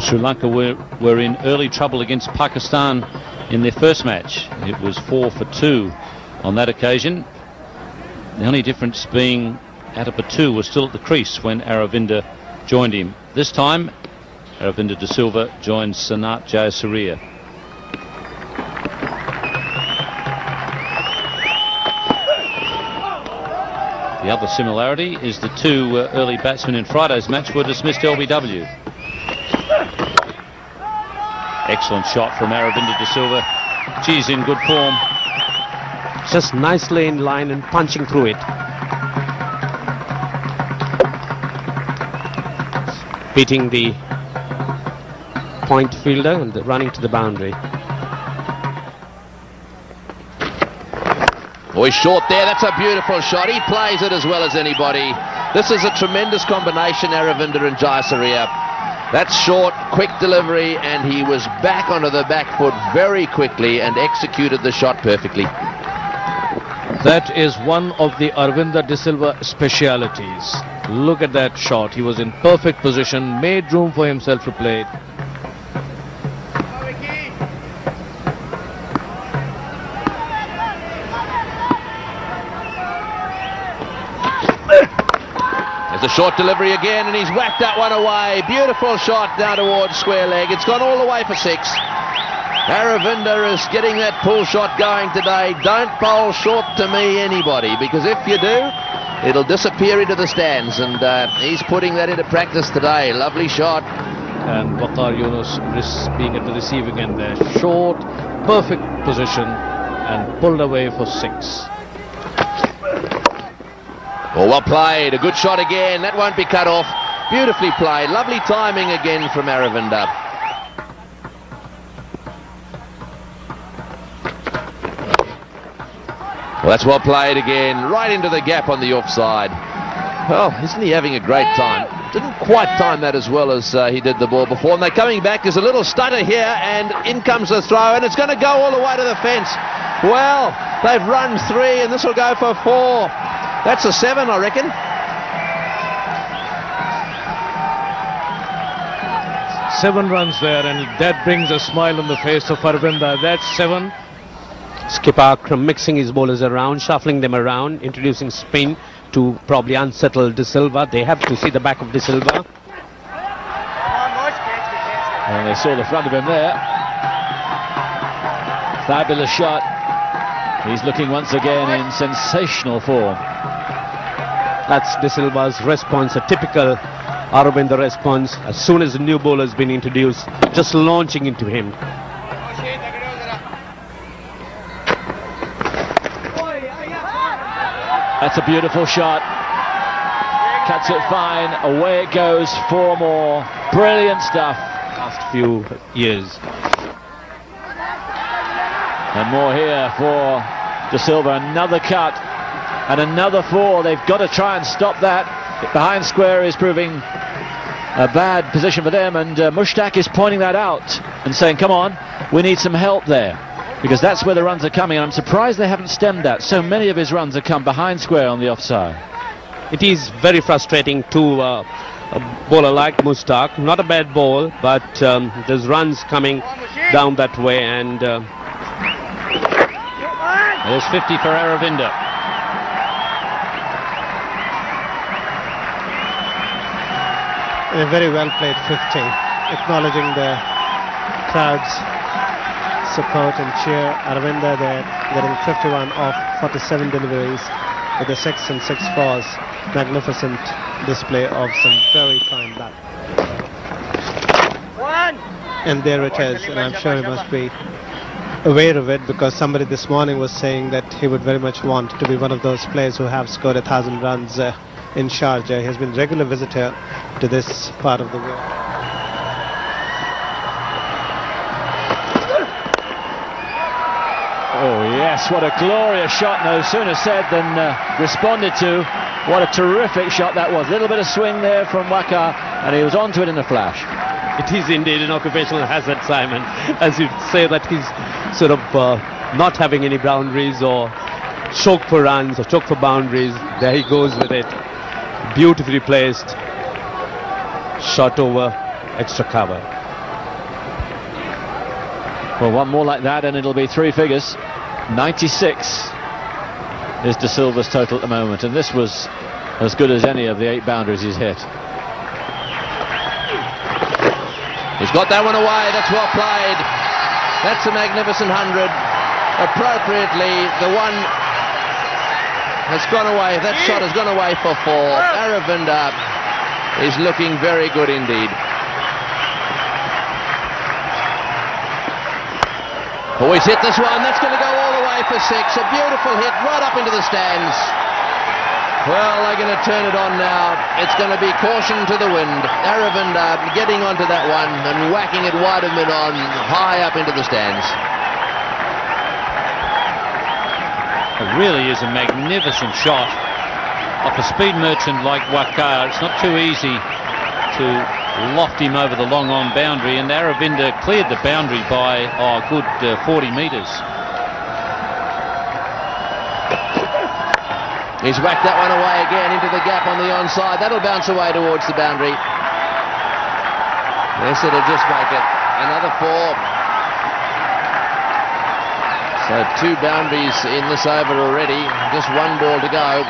Sri Lanka were in early trouble against Pakistan in their first match. It was 4 for 2 on that occasion. The only difference being Adipatu was still at the crease when Aravinda joined him. This time Aravinda de Silva joins Sanath Jayasuriya. The other similarity is the two early batsmen in Friday's match were dismissed LBW. Excellent shot from Aravinda de Silva. She's in good form. Just nicely in line and punching through it. Beating the point fielder and running to the boundary. Oh, he's short there. That's a beautiful shot. He plays it as well as anybody. This is a tremendous combination, Aravinda and Jayasuriya. That's short, quick delivery, and he was back onto the back foot very quickly and executed the shot perfectly. That is one of the Aravinda de Silva specialities. Look at that shot. He was in perfect position, made room for himself to play. There's a short delivery again, and he's whacked that one away. Beautiful shot down towards square leg. It's gone all the way for 6. Aravinda is getting that pull shot going today. Don't bowl short to me, anybody, because if you do, it'll disappear into the stands, and he's putting that into practice today. Lovely shot. And Waqar Yunus being at the receiving end there. Short, perfect position, and pulled away for 6. Oh, well played. A good shot again. That won't be cut off. Beautifully played. Lovely timing again from Aravinda. Well, that's well played again. Right into the gap on the offside. Oh, isn't he having a great time? Didn't quite time that as well as he did the ball before. And they're coming back. There's a little stutter here, and in comes the throw, and it's going to go all the way to the fence. Well, they've run 3, and this will go for 4. That's a 7, I reckon. Seven runs there, and that brings a smile on the face of Aravinda. That's 7. Skipper Akram mixing his bowlers around, shuffling them around, introducing spin to probably unsettle De Silva. They have to see the back of De Silva. And they saw the front of him there. Fabulous shot. He's looking once again in sensational form. That's De Silva's response, a typical Aravinda response. As soon as the new bowler has been introduced, just launching into him. That's a beautiful shot. Cuts it fine. Away it goes. 4 more. Brilliant stuff. Last few years. And more here for De Silva. Another cut. And another 4. They've got to try and stop that. Behind square is proving a bad position for them. And Mushtaq is pointing that out and saying, come on, we need some help there. Because that's where the runs are coming, and I'm surprised they haven't stemmed that. So many of his runs have come behind square on the offside. It is very frustrating to a bowler like Mushtaq. Not a bad ball, but there's runs coming down that way, and there's 50 for Aravinda. A very well played 50, acknowledging the crowd's support and cheer. Aravinda there getting 51 off 47 deliveries with a 6 and 6 fours. Magnificent display of some very fine bat. And there it is, and I'm sure he must be aware of it, because somebody this morning was saying that he would very much want to be one of those players who have scored 1,000 runs in Sharjah. He has been a regular visitor to this part of the world. Oh yes, what a glorious shot. No sooner said than responded to. What a terrific shot that was. A little bit of swing there from Waqar, and he was onto it in a flash. It is indeed an occupational hazard, Simon, as you say that he's sort of not having any boundaries or choke for runs or choke for boundaries. There he goes with it. Beautifully placed shot over extra cover. Well, one more like that and it'll be three figures. 96 is De Silva's total at the moment, and this was as good as any of the 8 boundaries he's hit. He's got that one away. That's well played. That's a magnificent 100. Appropriately, the one has gone away. That shot has gone away for 4. Aravinda is looking very good indeed. Oh, he's hit this one. That's going to go all the way for 6. A beautiful hit right up into the stands. Well, they're going to turn it on now. It's going to be caution to the wind. Aravinda getting onto that one and whacking it wide of mid-on, high up into the stands. It really is a magnificent shot off a speed merchant like Waqar. It's not too easy to loft him over the long on boundary, and Aravinda cleared the boundary by a good 40 metres. He's whacked that one away again into the gap on the onside. That'll bounce away towards the boundary. Yes, it'll just make it. Another 4. So 2 boundaries in this over already. Just 1 ball to go.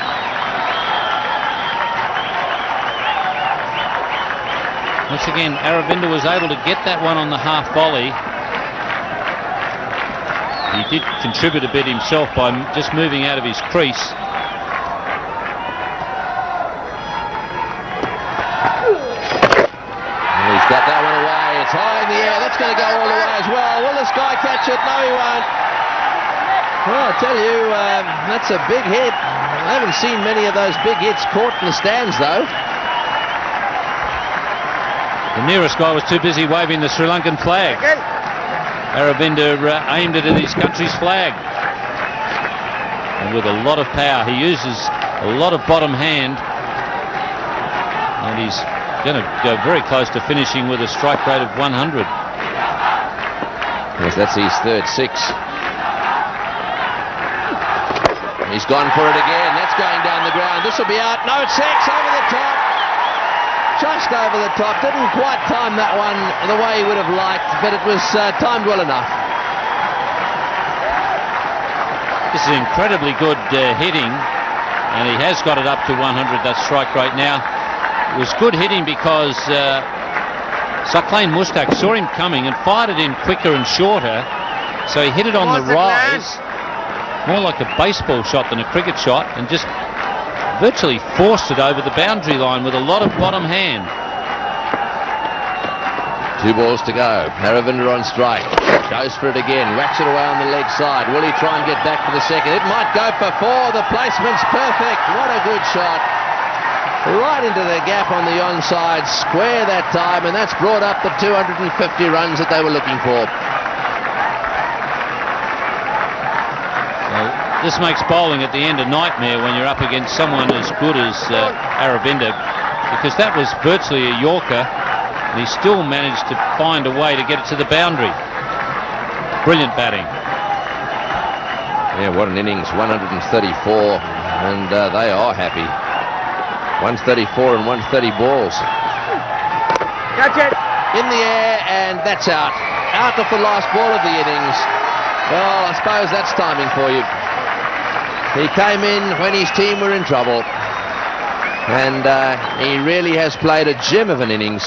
Once again, Aravinda was able to get that one on the half volley. He did contribute a bit himself by just moving out of his crease. He's got that one away. It's high in the air. That's going to go all the way as well. Will this guy catch it? No, he won't. Well, I tell you, that's a big hit. I haven't seen many of those big hits caught in the stands, though. The nearest guy was too busy waving the Sri Lankan flag. Aravinda aimed it at his country's flag. And with a lot of power, he uses a lot of bottom hand. And he's going to go very close to finishing with a strike rate of 100. Yes, that's his third 6. He's gone for it again. That's going down the ground. This will be out. No, it's 6 over the top. Just over the top. Didn't quite time that one the way he would have liked, but it was timed well enough. This is incredibly good hitting, and he has got it up to 100, that strike rate now. It was good hitting because Saqlain Mushtaq saw him coming and fired it in quicker and shorter, so he hit it on the rise, more like a baseball shot than a cricket shot, and just virtually forced it over the boundary line with a lot of bottom hand. 2 balls to go. Aravinda on strike. Goes for it again. Whacks it away on the leg side. Will he try and get back for the second? It might go for 4. The placement's perfect. What a good shot. Right into the gap on the onside. Square that time, and that's brought up the 250 runs that they were looking for. This makes bowling at the end a nightmare when you're up against someone as good as Aravinda, because that was virtually a Yorker, and he still managed to find a way to get it to the boundary. Brilliant batting. Yeah, what an innings. 134, and they are happy. 134 and 130 balls. Catch it! In the air, and that's out. Out of the last ball of the innings. Well, I suppose that's timing for you. He came in when his team were in trouble, and he really has played a gem of an innings,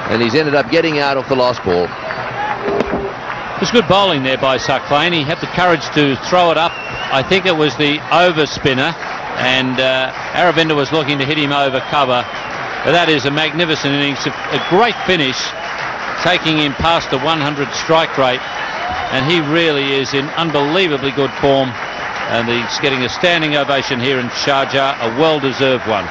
and he's ended up getting out of the last ball. It was good bowling there by Saqlain. He had the courage to throw it up. I think it was the over spinner, and Aravinda was looking to hit him over cover. But that is a magnificent innings, a great finish, taking him past the 100 strike rate, and he really is in unbelievably good form. And he's getting a standing ovation here in Sharjah, a well-deserved one.